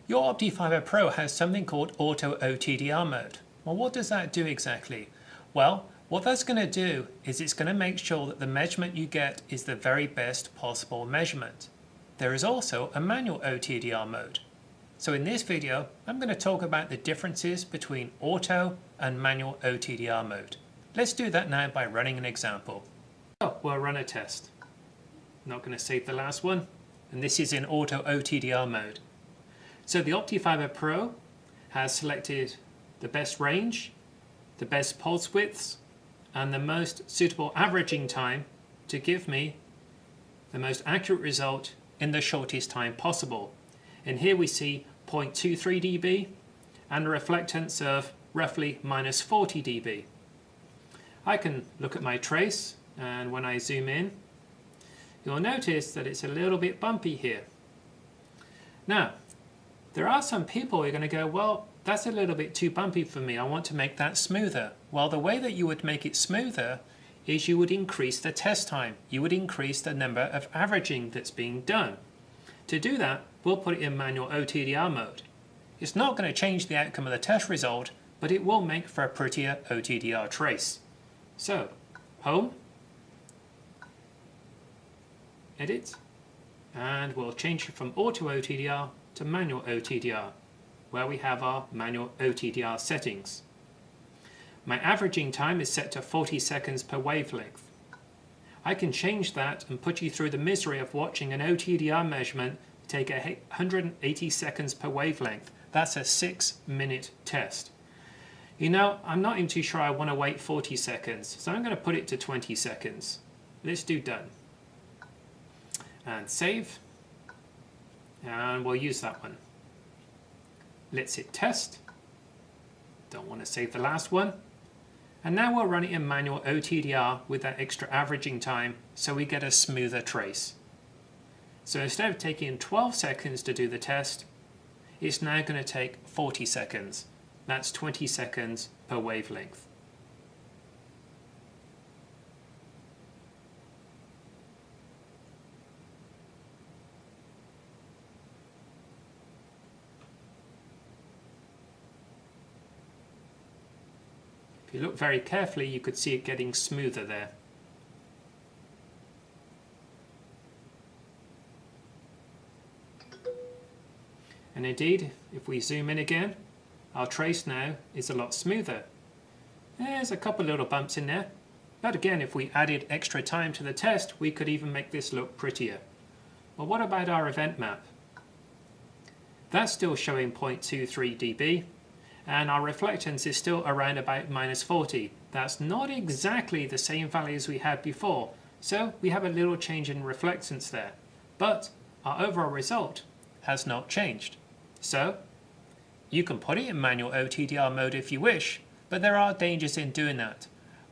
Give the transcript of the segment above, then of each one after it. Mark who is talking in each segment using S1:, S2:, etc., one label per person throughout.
S1: Your OptiFiber Pro has something called Auto OTDR mode. Well, what does that do exactly? Well, what that's going to do is it's going to make sure that the measurement you get is the very best possible measurement. There is also a manual OTDR mode. So in this video, I'm going to talk about the differences between auto and manual OTDR mode. Let's do that now by running an example. So we'll run a test. Not going to save the last one. And this is in auto OTDR mode. So the OptiFiber Pro has selected the best range, the best pulse widths, and the most suitable averaging time to give me the most accurate result in the shortest time possible. And here we see 0.23 dB and a reflectance of roughly minus 40 dB. I can look at my trace, and when I zoom in, you'll notice that it's a little bit bumpy here. Now, there are some people who are going to go, well, that's a little bit too bumpy for me. I want to make that smoother. Well, the way that you would make it smoother is you would increase the test time. You would increase the number of averaging that's being done. To do that, we'll put it in manual OTDR mode. It's not going to change the outcome of the test result, but it will make for a prettier OTDR trace. So, home, edit, and we'll change it from auto OTDR to manual OTDR, where we have our manual OTDR settings. My averaging time is set to 40 seconds per wavelength. I can change that and put you through the misery of watching an OTDR measurement take 180 seconds per wavelength. That's a 6-minute test. You know, I'm not even too sure I want to wait 40 seconds, so I'm going to put it to 20 seconds. Let's do done. And save. And we'll use that one. Let's hit test. Don't want to save the last one. And now we'll run it in manual OTDR with that extra averaging time so we get a smoother trace. So instead of taking 12 seconds to do the test, it's now going to take 40 seconds. That's 20 seconds per wavelength. If you look very carefully, you could see it getting smoother there. And indeed, if we zoom in again, our trace now is a lot smoother. There's a couple little bumps in there, but again, if we added extra time to the test, we could even make this look prettier. Well, what about our event map? That's still showing 0.23 dB. And our reflectance is still around about minus 40. That's not exactly the same value as we had before, so we have a little change in reflectance there. But our overall result has not changed. So, you can put it in manual OTDR mode if you wish, but there are dangers in doing that.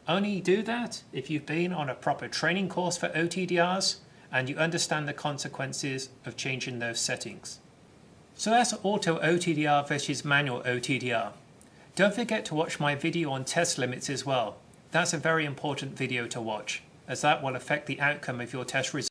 S1: Only do that if you've been on a proper training course for OTDRs and you understand the consequences of changing those settings. So that's auto OTDR versus manual OTDR. Don't forget to watch my video on test limits as well. That's a very important video to watch, as that will affect the outcome of your test results.